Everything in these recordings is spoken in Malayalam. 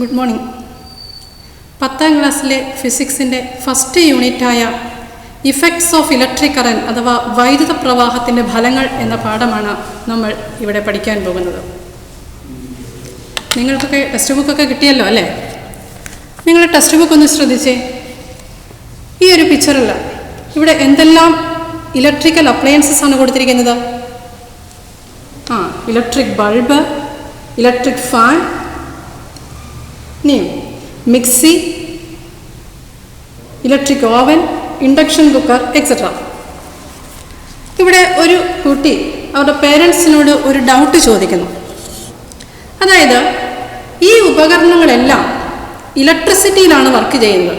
Good morning. 10ാം ക്ലാസ്സിലെ ഫിസിക്സിൻ്റെ ഫസ്റ്റ് യൂണിറ്റായ ഇഫക്ട്സ് ഓഫ് ഇലക്ട്രിക് കറൻറ്റ് അഥവാ വൈദ്യുത പ്രവാഹത്തിൻ്റെ ഫലങ്ങൾ എന്ന പാഠമാണ് നമ്മൾ ഇവിടെ പഠിക്കാൻ പോകുന്നത്. നിങ്ങൾക്കൊക്കെ ടെക്സ്റ്റ് ബുക്കൊക്കെ കിട്ടിയല്ലോ അല്ലേ? നിങ്ങൾ ടെക്സ്റ്റ് ബുക്ക് ഒന്ന് ശ്രദ്ധിച്ചേ. ഈ ഒരു പിക്ചറിൽ ഇവിടെ എന്തെല്ലാം ഇലക്ട്രിക്കൽ അപ്ലയൻസസ് ആണ് കൊടുത്തിരിക്കുന്നത്? Electric bulb, electric fan, mixie, electric oven, induction cooker etcetera. ഇവിടെ ഒരു കുട്ടി അവരുടെ പേരൻസിനോട് ഒരു ഡൗട്ട് ചോദിക്കുന്നു. അതായത് ഈ ഉപകരണങ്ങളെല്ലാം ഇലക്ട്രിസിറ്റിയിലാണ് വർക്ക് ചെയ്യുന്നത്.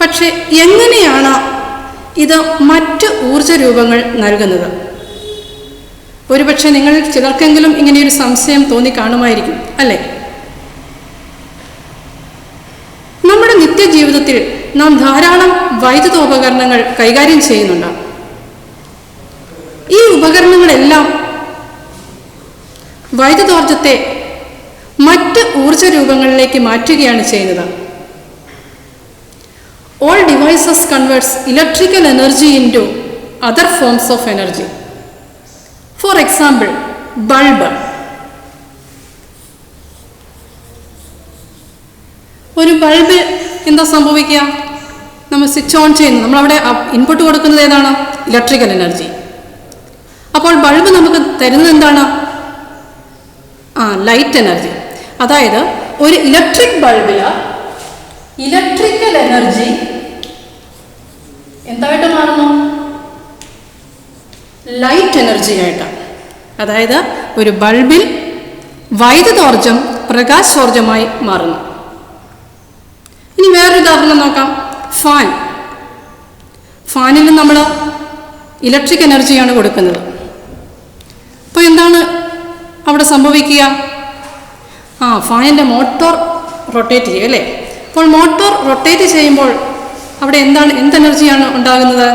പക്ഷെ എങ്ങനെയാണ് ഇത് മറ്റ് ഊർജ രൂപങ്ങൾ നൽകുന്നത്? ഒരുപക്ഷെ നിങ്ങൾ ചിലർക്കെങ്കിലും ഇങ്ങനെയൊരു സംശയം തോന്നിക്കാണുമായിരിക്കും അല്ലേ? നമ്മുടെ നിത്യജീവിതത്തിൽ നാം ധാരാളം വൈദ്യുതോപകരണങ്ങൾ കൈകാര്യം ചെയ്യുന്നുണ്ട്. ഈ ഉപകരണങ്ങളെല്ലാം വൈദ്യുതോർജത്തെ മറ്റ് ഊർജ രൂപങ്ങളിലേക്ക് മാറ്റുകയാണ് ചെയ്യുന്നത്. All devices converts electrical energy into other forms of energy. For example, bulb. ഒരു ബൾബ് എന്താ സംഭവിക്കുക? നമ്മൾ സ്വിച്ച് ഓൺ ചെയ്യുന്നു, നമ്മളവിടെ ഇൻപുട്ട് കൊടുക്കുന്നത് ഏതാണ്? Electrical energy. അപ്പോൾ ബൾബ് നമുക്ക് തരുന്നത് എന്താണ്? Light energy. അതായത് ഒരു ഇലക്ട്രിക് ബൾബിൽ ഇലക്ട്രിക്കൽ എനർജി എന്തായിട്ട് മാറുന്നു? ലൈറ്റ് എനർജി ആയിട്ട്. അതായത് ഒരു ബൾബിൽ വൈദ്യുതോർജം പ്രകാശോർജമായി മാറുന്നു. ഇനി വേറൊരു ഉദാഹരണം നോക്കാം. ഫാൻ. ഫാനിൽ നമ്മൾ ഇലക്ട്രിക് എനർജിയാണ് കൊടുക്കുന്നത്. അപ്പോൾ എന്താണ് അവിടെ സംഭവിക്കുക? ഫാനിൻ്റെ മോട്ടോർ റൊട്ടേറ്റ് ചെയ്യും അല്ലേ? അപ്പോൾ മോട്ടോർ റൊട്ടേറ്റ് ചെയ്യുമ്പോൾ അവിടെ എന്ത് എനർജിയാണ് ഉണ്ടാകുന്നത്?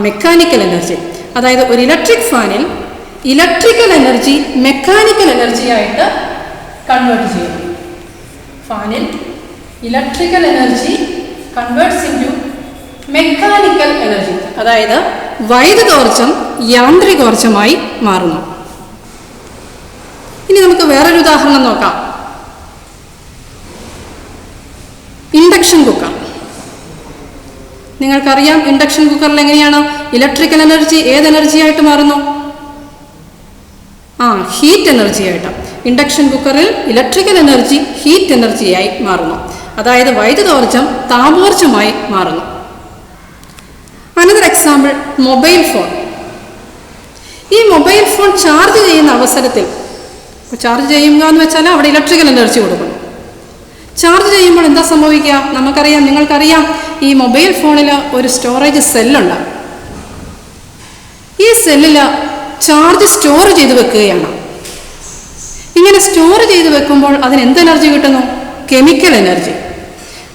Mechanical energy. അതായത് ഒരു ഇലക്ട്രിക് ഫാനിൽ ഇലക്ട്രിക്കൽ എനർജി മെക്കാനിക്കൽ എനർജിയായിട്ട് കൺവേർട്ട് ചെയ്യുന്നു. ഫാനിൽ electrical energy converts into mechanical energy. അതായത് വൈദ്യുതോർജം യാന്ത്രികോർജമായി മാറുന്നു. ഇനി നമുക്ക് വേറൊരു ഉദാഹരണം നോക്കാം. Induction cooker. നിങ്ങൾക്കറിയാം ഇൻഡക്ഷൻ കുക്കറിൽ എങ്ങനെയാണ് ഇലക്ട്രിക്കൽ എനർജി ഏത് എനർജിയായിട്ട് മാറുന്നു? ഹീറ്റ് എനർജിയായിട്ട്. ഇൻഡക്ഷൻ കുക്കറിൽ ഇലക്ട്രിക്കൽ എനർജി ഹീറ്റ് എനർജിയായി മാറുന്നു. അതായത് വൈദ്യുതോർജം താപോർജമായി മാറുന്നു. Another example, mobile phone. ഈ മൊബൈൽ ഫോൺ ചാർജ് ചെയ്യുന്ന അവസരത്തിൽ, ചാർജ് ചെയ്യുക എന്ന് വെച്ചാൽ അവിടെ ഇലക്ട്രിക്കൽ എനർജി കൊടുക്കുന്നു. ചാർജ് ചെയ്യുമ്പോൾ എന്താ സംഭവിക്കുക? നമുക്കറിയാം, നിങ്ങൾക്കറിയാം, ഈ മൊബൈൽ ഫോണിൽ ഒരു സ്റ്റോറേജ് സെല്ലുണ്ട്. ഈ സെല്ലിൽ ചാർജ് സ്റ്റോർ ചെയ്ത് വെക്കുകയാണ്. ഇങ്ങനെ സ്റ്റോർ ചെയ്ത് വെക്കുമ്പോൾ അതിന് എന്ത് എനർജി കിട്ടുന്നു? Chemical energy.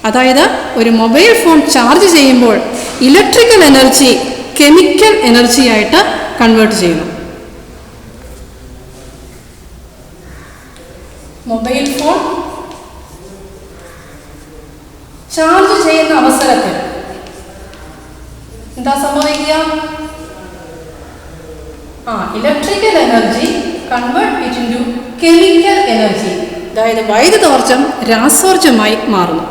അതായത് ഒരു മൊബൈൽ ഫോൺ ചാർജ് ചെയ്യുമ്പോൾ ഇലക്ട്രിക്കൽ എനർജി കെമിക്കൽ എനർജിയായിട്ട് കൺവേർട്ട് ചെയ്യുന്നു. മൊബൈൽ ഫോൺ ചാർജ് ചെയ്യുന്ന അവസരത്തിൽ എന്താ സംഭവിക്കുക? Electrical energy convert it into chemical energy. അതായത് വൈദ്യുതോർജം രാസോർജമായി മാറുന്നു.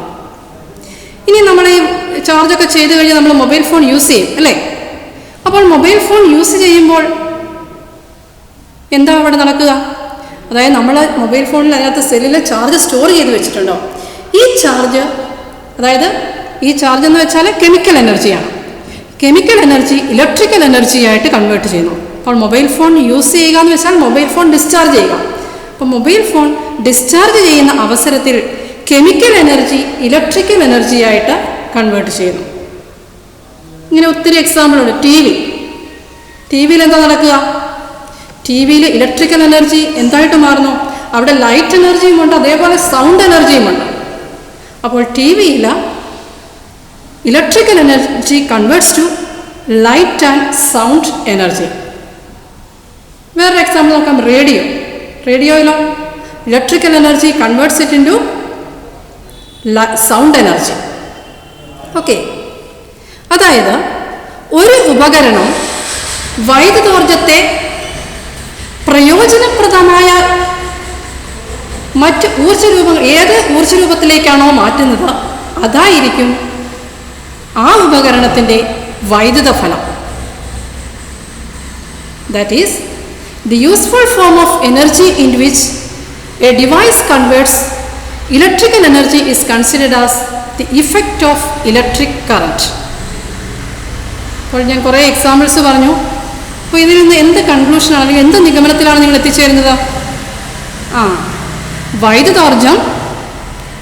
ഇനി നമ്മൾ ഈ ചാർജൊക്കെ ചെയ്ത് കഴിഞ്ഞാൽ നമ്മൾ മൊബൈൽ ഫോൺ യൂസ് ചെയ്യും അല്ലേ? അപ്പോൾ മൊബൈൽ ഫോൺ യൂസ് ചെയ്യുമ്പോൾ എന്താ അവിടെ നടക്കുക? അതായത് നമ്മൾ മൊബൈൽ ഫോണിൽ അതിനകത്ത് സെല്ലിൽ ചാർജ് സ്റ്റോർ ചെയ്ത് വെച്ചിട്ടുണ്ടോ? ഈ ചാർജ്, അതായത് ഈ ചാർജ് എന്ന് വെച്ചാൽ കെമിക്കൽ എനർജിയാണ്. കെമിക്കൽ എനർജി ഇലക്ട്രിക്കൽ എനർജിയായിട്ട് കൺവേർട്ട് ചെയ്യുന്നു. അപ്പോൾ മൊബൈൽ ഫോൺ യൂസ് ചെയ്യുക എന്ന് വെച്ചാൽ മൊബൈൽ ഫോൺ ഡിസ്ചാർജ് ചെയ്യുക. അപ്പോൾ മൊബൈൽ ഫോൺ ഡിസ്ചാർജ് ചെയ്യുന്ന അവസരത്തിൽ കെമിക്കൽ എനർജി ഇലക്ട്രിക്കൽ എനർജിയായിട്ട് കൺവേർട്ട് ചെയ്യുന്നു. ഇങ്ങനെ ഒത്തിരി എക്സാമ്പിൾ ഉണ്ട്. ടി വിയിൽ എന്താ നടക്കുക? ടി വിയിൽ ഇലക്ട്രിക്കൽ എനർജി എന്തായിട്ട് മാറുന്നു? അവിടെ ലൈറ്റ് എനർജിയും ഉണ്ട്, അതേപോലെ സൗണ്ട് എനർജിയും ഉണ്ട്. അപ്പോൾ ടി വിയിൽ electrical energy converts to light and sound energy. വേറൊരു എക്സാമ്പിൾ നോക്കാം. റേഡിയോയിലോ electrical energy converts it into sound energy. Okay, അതായത് ഒരു ഉപകരണം വൈദ്യുതോർജത്തെ പ്രയോജനപ്രദമായ മറ്റ് ഊർജ്ജരൂപങ്ങൾ ഏത് ഊർജ്ജരൂപത്തിലേക്കാണോ മാറ്റുന്നത് അതായിരിക്കും ആ ഉപകരണത്തിൻ്റെ വൈദ്യുത ഫലം. That is the useful form of energy in which A device converts electrical energy is considered as the effect of electric current. അപ്പോൾ ഞാൻ കുറേ എക്സാമ്പിൾസ് പറഞ്ഞു. അപ്പോൾ ഇതിൽ നിന്ന് എന്ത് കൺക്ലൂഷനാണ് അല്ലെങ്കിൽ എന്ത് നിഗമനത്തിലാണ് നിങ്ങൾ എത്തിച്ചേരുന്നത്? വൈദ്യുതോർജം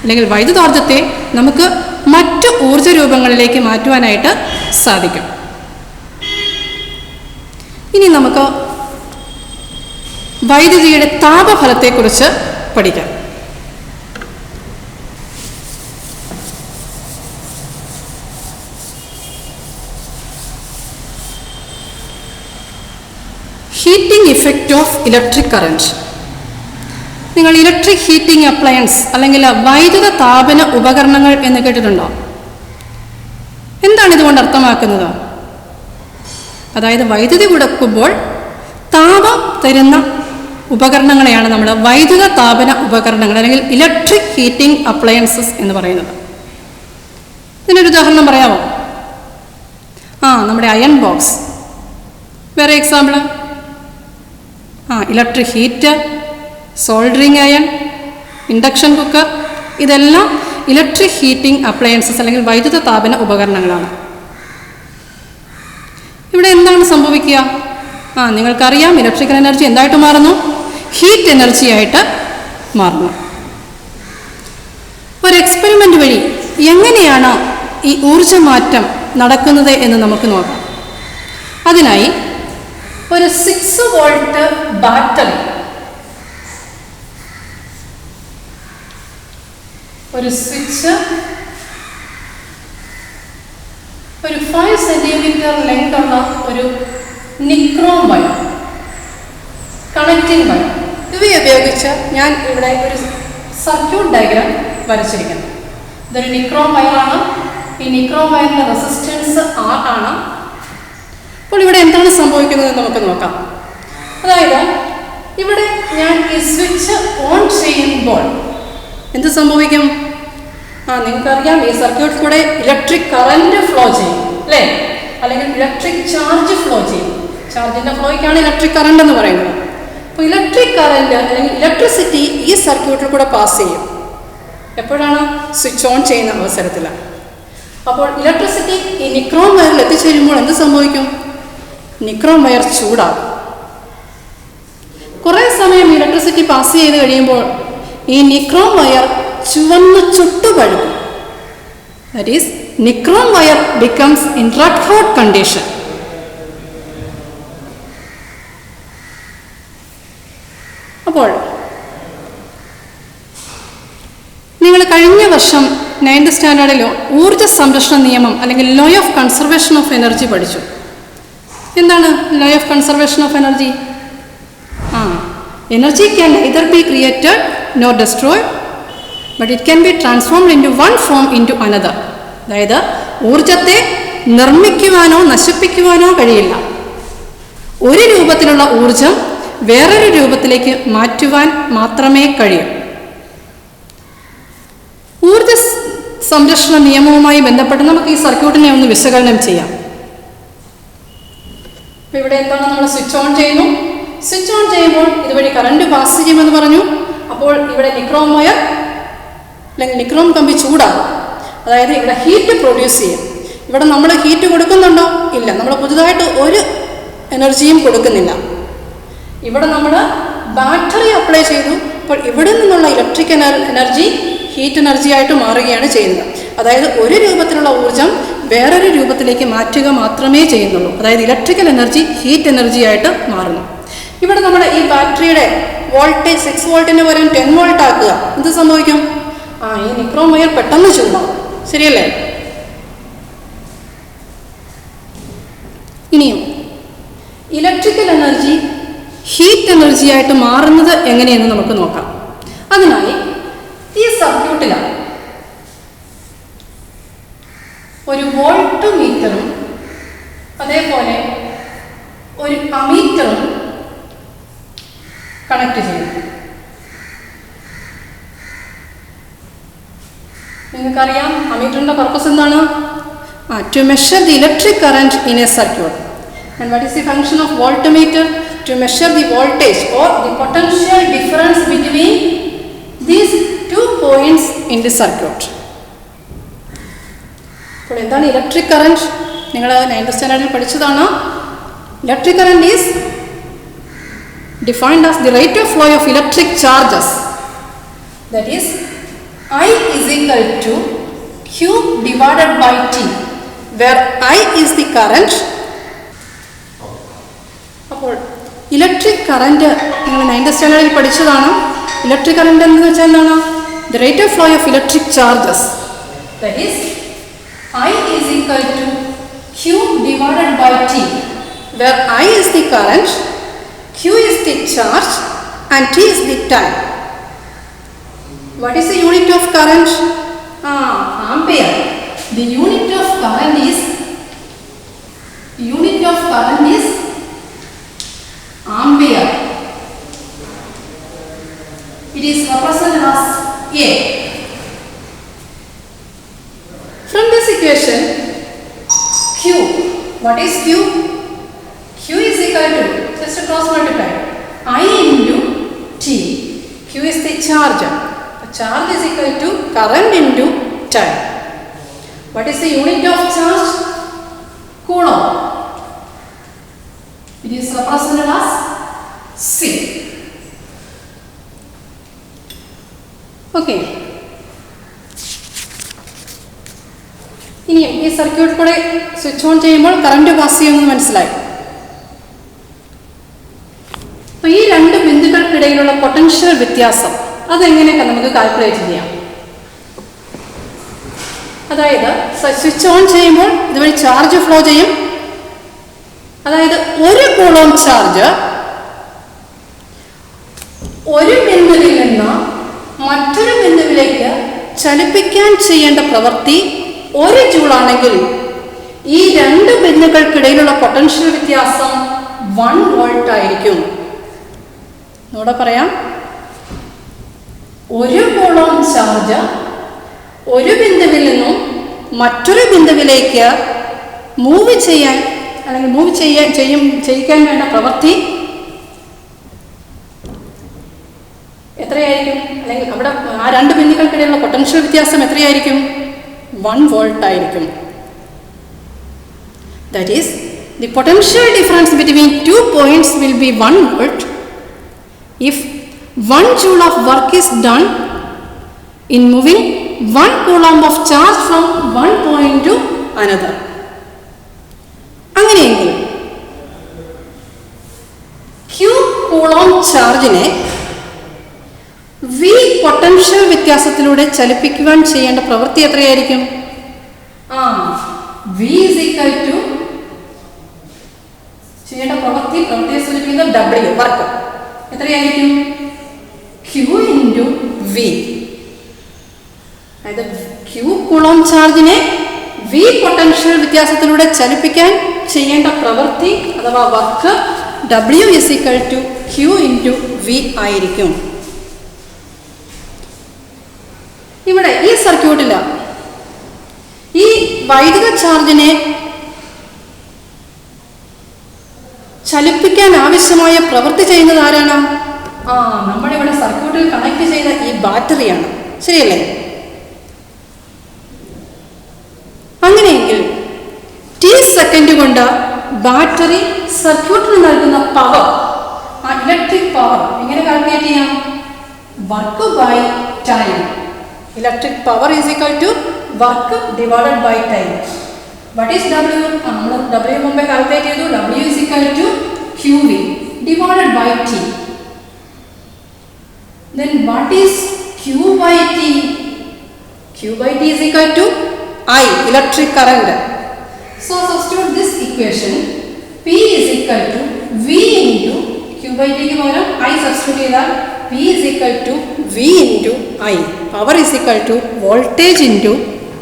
അല്ലെങ്കിൽ വൈദ്യുതോർജത്തെ നമുക്ക് മറ്റ് ഊർജ്ജ രൂപങ്ങളിലേക്ക് മാറ്റുവാനായിട്ട് സാധിക്കും. ഇനി നമുക്ക് വൈദ്യുതിയുടെ താപഫലത്തെക്കുറിച്ച് പഠിക്കാം. Heating effect of electric current. നിങ്ങൾ ഇലക്ട്രിക് ഹീറ്റിംഗ് അപ്ലയൻസ് അല്ലെങ്കിൽ വൈദ്യുത താപന ഉപകരണങ്ങൾ എന്ന് കേട്ടിട്ടുണ്ടോ? എന്താണ് ഇതുകൊണ്ട് അർത്ഥമാക്കുന്നത്? അതായത് വൈദ്യുതി കൊടുക്കുമ്പോൾ താപം തരുന്ന ഉപകരണങ്ങളെയാണ് നമ്മൾ വൈദ്യുത താപന ഉപകരണങ്ങൾ അല്ലെങ്കിൽ ഇലക്ട്രിക് ഹീറ്റിംഗ് അപ്ലയൻസസ് എന്ന് പറയുന്നത്. ഇതിനൊരു ഉദാഹരണം പറയാമോ? നമ്മുടെ അയൺ ബോക്സ്. വേറെ example? Electric heater, soldering iron, induction cooker, ഇതെല്ലാം ഇലക്ട്രിക് ഹീറ്റിംഗ് അപ്ലയൻസസ് അല്ലെങ്കിൽ വൈദ്യുത താപന ഉപകരണങ്ങളാണ്. ഇവിടെ എന്താണ് സംഭവിക്കുക? നിങ്ങൾക്കറിയാം, ഇലക്ട്രിക്കൽ എനർജി എന്തായിട്ട് മാറുന്നു? ഹീറ്റ് എനർജി ആയിട്ട് മാറുന്നു. ഒരു എക്സ്പെരിമെൻ്റ് വഴി എങ്ങനെയാണ് ഈ ഊർജ്ജമാറ്റം നടക്കുന്നത് എന്ന് നമുക്ക് നോക്കാം. അതിനായി ഒരു 6 വോൾട്ട് ബാറ്ററി, ഒരു സ്വിച്ച്, ഒരു 5 സെന്റിമീറ്റർ ലെങ്ത് ഉള്ള ഒരു നിക്രോം വയർ, കണക്റ്റിംഗ് വയർ, ഇവയെ ഉപയോഗിച്ച് ഞാൻ ഇവിടെ ഒരു സർക്യൂട്ട് ഡയഗ്രാം വരച്ചിരിക്കുന്നു. ഇതൊരു നിക്രോം വയറാണ്. ഈ നിക്രോം വയറിന്റെ റെസിസ്റ്റൻസ് R ആണ്. അപ്പോൾ ഇവിടെ എന്താണ് സംഭവിക്കുന്നത് നമുക്ക് നോക്കാം. അതായത് ഇവിടെ ഞാൻ ഈ സ്വിച്ച് ഓൺ ചെയ്യുമ്പോൾ എന്ത് സംഭവിക്കും? നിങ്ങൾക്കറിയാം, ഈ സർക്യൂട്ടിൽ കൂടെ ഇലക്ട്രിക് കറന്റ് ഫ്ലോ ചെയ്യും, അല്ലേ? അല്ലെങ്കിൽ ഇലക്ട്രിക് ചാർജ് ഫ്ലോ ചെയ്യും. ചാർജിന്റെ ഫ്ലോയ്ക്കാണ് ഇലക്ട്രിക് കറന്റ് എന്ന് പറയുന്നത്. അപ്പോൾ ഇലക്ട്രിക് കറന്റ് അല്ലെങ്കിൽ ഇലക്ട്രിസിറ്റി ഈ സർക്യൂട്ടിൽ കൂടെ പാസ് ചെയ്യും. എപ്പോഴാണ്? സ്വിച്ച് ഓൺ ചെയ്യുന്ന അവസരത്തിൽ. അപ്പോൾ ഇലക്ട്രിസിറ്റി ഈ നിക്രോം വയറിൽ എത്തിച്ചേരുമ്പോൾ എന്ത് സംഭവിക്കും? നിക്രോം വയർ ചൂടാകും. കുറേ സമയം ഇലക്ട്രിസിറ്റി പാസ് ചെയ്ത് കഴിയുമ്പോൾ ഈ നിക്രോം വയർ ചുവന്ന് ചുട്ടുപഴുകും. That is nichrome wire becomes in red hot condition. അപ്പോൾ നിങ്ങൾ കഴിഞ്ഞ വർഷം 9th സ്റ്റാൻഡേർഡിലോ ഊർജ്ജ സംരക്ഷണ നിയമം അല്ലെങ്കിൽ law of conservation of energy പഠിച്ചു. എന്താണ് law of conservation of energy? Energy can neither be created nor destroyed, but it can be transformed into one form into another. അതായത് ഊർജത്തെ നിർമ്മിക്കുവാനോ നശിപ്പിക്കുവാനോ കഴിയില്ല. ഒരു രൂപത്തിലുള്ള ഊർജം വേറൊരു രൂപത്തിലേക്ക് മാറ്റുവാൻ മാത്രമേ കഴിയൂ. ഊർജ സംരക്ഷണ നിയമവുമായി ബന്ധപ്പെട്ട് നമുക്ക് ഈ സർക്യൂട്ടിനെ ഒന്ന് വിശകലനം ചെയ്യാം. ഇവിടെ എന്താണ്? നമ്മൾ സ്വിച്ച് ഓൺ ചെയ്യുന്നു. സ്വിച്ച് ഓൺ ചെയ്യുമ്പോൾ ഇതുവഴി കറണ്ട് പാസ് ചെയ്യുമെന്ന് പറഞ്ഞു. അപ്പോൾ ഇവിടെ നിക്രോം വയർ അല്ലെങ്കിൽ നിക്രോം കമ്പി ചൂടാകും. അതായത് ഇവിടെ ഹീറ്റ് പ്രൊഡ്യൂസ് ചെയ്യും. ഇവിടെ നമ്മൾ ഹീറ്റ് കൊടുക്കുന്നുണ്ടോ? ഇല്ല. നമ്മൾ പുതുതായിട്ട് ഒരു എനർജിയും കൊടുക്കുന്നില്ല. ഇവിടെ നമ്മൾ ബാറ്ററി അപ്ലൈ ചെയ്തു. അപ്പോൾ ഇവിടെ നിന്നുള്ള ഇലക്ട്രിക് എനർജി ഹീറ്റ് എനർജി ആയിട്ട് മാറുകയാണ് ചെയ്യുന്നത്. അതായത് ഒരു രൂപത്തിലുള്ള ഊർജം വേറൊരു രൂപത്തിലേക്ക് മാറ്റുക മാത്രമേ ചെയ്യുന്നുള്ളൂ. അതായത് ഇലക്ട്രിക്കൽ എനർജി ഹീറ്റ് എനർജി ആയിട്ട് മാറുന്നു. ഇവിടെ നമ്മൾ ഈ ബാറ്ററിയുടെ വോൾട്ടേജ് 6 വോൾട്ടിന് പകരം 10 വോൾട്ട് ആക്കുക. എന്ത് സംഭവിക്കും? ഈ നിക്രോം വയർ പെട്ടെന്ന് ചൂടാവും. ശരിയല്ലേ? ഇനിയും ഇലക്ട്രിക്കൽ എനർജി ഹീറ്റ് എനർജി ആയിട്ട് മാറുന്നത് എങ്ങനെയെന്ന് നമുക്ക് നോക്കാം. അതിനായി ഈ സർക്യൂട്ടിലാണ് ഒരു വോൾട്ട് മീറ്ററും അതേപോലെ ഒരു അമീറ്ററും കണക്ട് ചെയ്യുന്നു. നിങ്ങൾക്കറിയാം അമീറ്ററിന്റെ പർപ്പസ് എന്താണ്? To measure the electric current in a circuit. And what is the function of voltmeter? To measure the voltage or the potential difference between these two points in the circuit. അപ്പോൾ എന്താണ് ഇലക്ട്രിക് കറന്റ്? നിങ്ങൾ 9th സ്റ്റാൻഡേർഡിൽ പഠിച്ചതാണ്. Electric current is defined as the rate of flow of electric charges, that is I is equal to Q divided by T, where I is the current. അപ്പോൾ ഇലക്ട്രിക് കറന്റ് നിങ്ങൾ 9th സ്റ്റാൻഡേർഡിൽ പഠിച്ചതാണ്. ഇലക്ട്രിക് കറന്റ് എന്ന് വെച്ചാൽ എന്താണ്? the rate of flow of electric charges, that is I is equal to Q divided by T, where I is the current, Q is the charge and T is the time. What is the unit of current? Ampere. The unit of current is ampere. It is represented as A. From this equation, Q. What is Q? Q is equal to, just cross multiply, I into T. Q is the charge. The charge is equal to current into time. What is the unit of charge? Coulomb. It is represented as C. Okay. ഇനി ഈ സർക്യൂട്ട് കൂടെ സ്വിച്ച് ഓൺ ചെയ്യുമ്പോൾ കറണ്ട് പാസ് ചെയ്യുമെന്ന് മനസ്സിലായി. അപ്പോൾ ഈ രണ്ട് ബിന്ദുക്കൾക്കിടയിലുള്ള പൊട്ടൻഷ്യൽ വ്യത്യാസം അതെങ്ങനെയൊക്കെ നമുക്ക് കാൽക്കുലേറ്റ് ചെയ്യാം. അതായത് സ്വിച്ച് ഓൺ ചെയ്യുമ്പോൾ ഇതുവഴി ചാർജ് ഫ്ലോ ചെയ്യും. അതായത് ഒരു കൂളോം ചാർജ് ഒരു ബിന്ദുവിൽ നിന്ന് മറ്റൊരു ബിന്ദുവിലേക്ക് ചലിപ്പിക്കാൻ ചെയ്യേണ്ട പ്രവൃത്തി 1 ജൂളാണെങ്കിൽ ഈ രണ്ട് ബിന്ദുക്കൾക്കിടയിലുള്ള പൊട്ടൻഷ്യൽ വ്യത്യാസം 1 വോൾട്ട് ആയിരിക്കും. ഇവിടെ പറയാം, ഒരു കൂളോം ചാർജ് ഒരു ബിന്ദുവിൽ നിന്നും മറ്റൊരു ബിന്ദുവിലേക്ക് മൂവ് ചെയ്യാൻ അല്ലെങ്കിൽ ചെയ്യിക്കാൻ വേണ്ട പ്രവൃത്തി എത്രയായിരിക്കും? അല്ലെങ്കിൽ അവിടെ ആ രണ്ട് ബിന്ദുക്കൾക്കിടയിലുള്ള പൊട്ടൻഷ്യൽ വ്യത്യാസം എത്രയായിരിക്കും? 1 വോൾട്ട് ആയിരിക്കും. That is the potential difference between 2 points will be 1 volt if 1 joule of work is done in moving 1 coulomb of charge from one point to another. അങ്ങനെയെങ്കിൽ Q കൂളോം ചാർജിനെ V പൊട്ടൻഷ്യൽ വ്യത്യാസത്തിലൂടെ ചലിപ്പിക്കുവാൻ ചെയ്യേണ്ട പ്രവൃത്തി എത്രയായിരിക്കും? V is equal to ചെയ്യേണ്ട പ്രവൃത്തിയെ സൂചിപ്പിക്കുന്ന W വർക്ക് എത്രയായിരിക്കും? Q into V. അതായത് Q കൂളോം ചാർജിനെ V പൊട്ടൻഷ്യൽ വ്യത്യാസത്തിലൂടെ ചലിപ്പിക്കാൻ ചെയ്യേണ്ട പ്രവൃത്തി അഥവാ work W is equal to Q into V ആയിരിക്കും. ഇവിടെ ഈ സർക്യൂട്ടിൽ ഈ വൈദ്യുത ചാർജിനെ ചലിപ്പിക്കാൻ ആവശ്യമായ പ്രവൃത്തി ചെയ്യുന്നത് ആരാണ്? നമ്മളിവിടെ സർക്യൂട്ടിൽ കണക്ട് ചെയ്ത ഈ ബാറ്ററിയാണ്. ശരിയല്ലേ? അങ്ങനെയെങ്കിൽ T സെക്കൻഡ് കൊണ്ട് ബാറ്ററി സർക്യൂട്ടിന് നൽകുന്ന പവർ, ആ ഇലക്ട്രിക് പവർ എങ്ങനെ കാൽക്കുലേറ്റ് ചെയ്യാം? Work by time. Electric power is equal to work divided by time. What is W? നമ്മൾ W മുമ്പേ കാൽക്കുലേറ്റ് ചെയ്തു. W is equal to QV divided by T. Then what is Q by T? Q by T is equal to I, electric current. So substitute this equation. P is equal to V into Q by T ക്ക് പകരം I substitute ചെയ്താൽ P is equal to V into I. Power is equal to voltage into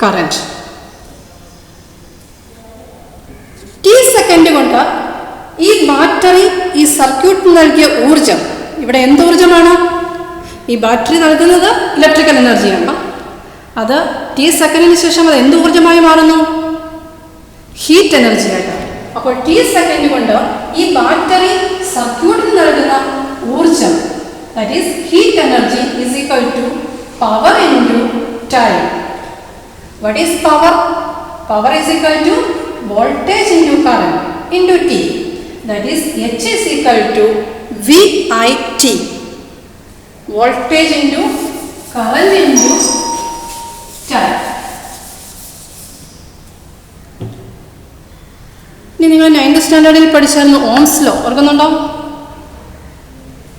current. T second കൊണ്ട് ഈ ബാറ്ററി ഈ സർക്യൂട്ടിന് നൽകിയ ഊർജം, ഇവിടെ എന്ത് ഊർജമാണ്? ഈ ബാറ്ററി നൽകുന്നത് ഇലക്ട്രിക്കൽ എനർജിയാണ്. അത് ടി സെക്കൻഡിന് ശേഷം അത് എന്ത് ഊർജമായി മാറുന്നു? ഹീറ്റ് എനർജിയായിട്ട്. അപ്പോൾ ടി സെക്കൻഡ് കൊണ്ട് ഈ ബാറ്ററി സർക്യൂട്ടിന് നൽകുന്ന ഊർജം, that is heat energy, is equal to power into time. What is power? Power is equal to voltage into current into T. That is H is equal to VIT. Voltage into current into time. ഇനി നിങ്ങൾ 9th സ്റ്റാൻഡേർഡിൽ പഠിച്ചായിരുന്നു ഓംസ് ലോ, ഓർക്കുന്നുണ്ടോ?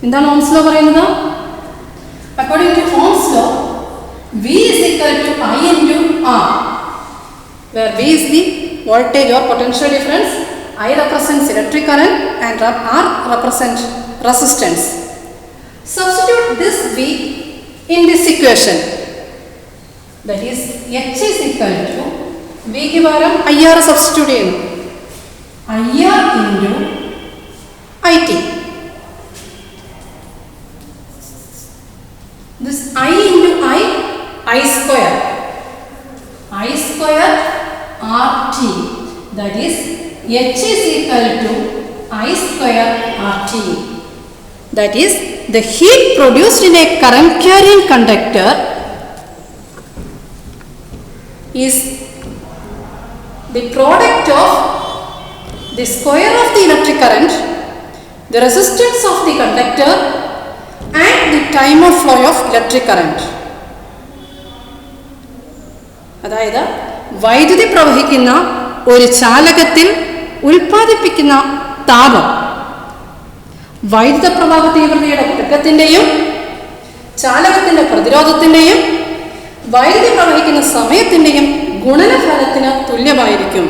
എന്താണ് ഓംസ് ലോ പറയുന്നത്? According to Ohm's law, V is equal to I into R, where V is the voltage or potential difference, I represents electric current and R represents resistance. Substitute this V in this equation. That is H is equal to V ക്ക് പകരം IR substitute ചെയ്യുന്നു. IR into IT. This I into I square. I square RT. That is H is equal to I square RT. That is the heat produced in a current carrying conductor is the product of the square of the electric current, the resistance of the conductor and the time of flow of electric current. അതായത് വൈദ്യുതി പ്രവഹിക്കുന്ന ഒരു ചാലകത്തിൽ ഉൽപ്പാദിപ്പിക്കുന്ന താപം വൈദ്യുത പ്രവാഹ തീവ്രതയുടെ പെരുക്കത്തിൻ്റെയും ചാലകത്തിൻ്റെ പ്രതിരോധത്തിൻ്റെയും വൈദ്യുതി പ്രവഹിക്കുന്ന സമയത്തിൻ്റെയും ഗുണനഫലത്തിന് തുല്യമായിരിക്കും.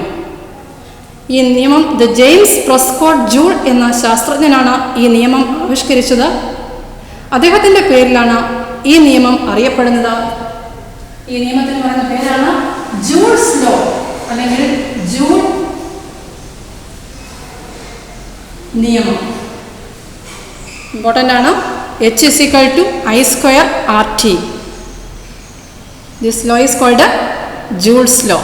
ഈ നിയമം ജെയിംസ് പ്രെസ്കോട്ട് ജൂൾ എന്ന ശാസ്ത്രജ്ഞനാണ് ഈ നിയമം ആവിഷ്കരിച്ചത്. അദ്ദേഹത്തിൻ്റെ പേരിലാണ് ഈ നിയമം അറിയപ്പെടുന്നത്. ഈ നിയമത്തിന് പറയുന്ന പേരാണ് ജൂൾസ് ലോ അല്ലെങ്കിൽ ജൂൾ നിയമം. ഇമ്പോർട്ടൻ്റ് ആണ്. H is equal to I square RT. This law is called Joule's law.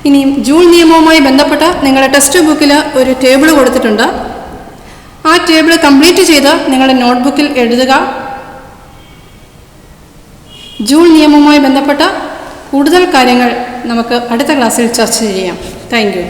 ഇനി ജൂൾ നിയമവുമായി ബന്ധപ്പെട്ട് നിങ്ങളുടെ ടെക്സ്റ്റ് ബുക്കിൽ ഒരു ടേബിൾ കൊടുത്തിട്ടുണ്ട്. ആ ടേബിൾ കംപ്ലീറ്റ് ചെയ്ത് നിങ്ങളുടെ നോട്ട്ബുക്കിൽ എഴുതുക. ജൂൾ നിയമവുമായി ബന്ധപ്പെട്ട കൂടുതൽ കാര്യങ്ങൾ നമുക്ക് അടുത്ത ക്ലാസ്സിൽ ചർച്ച ചെയ്യാം. Thank you.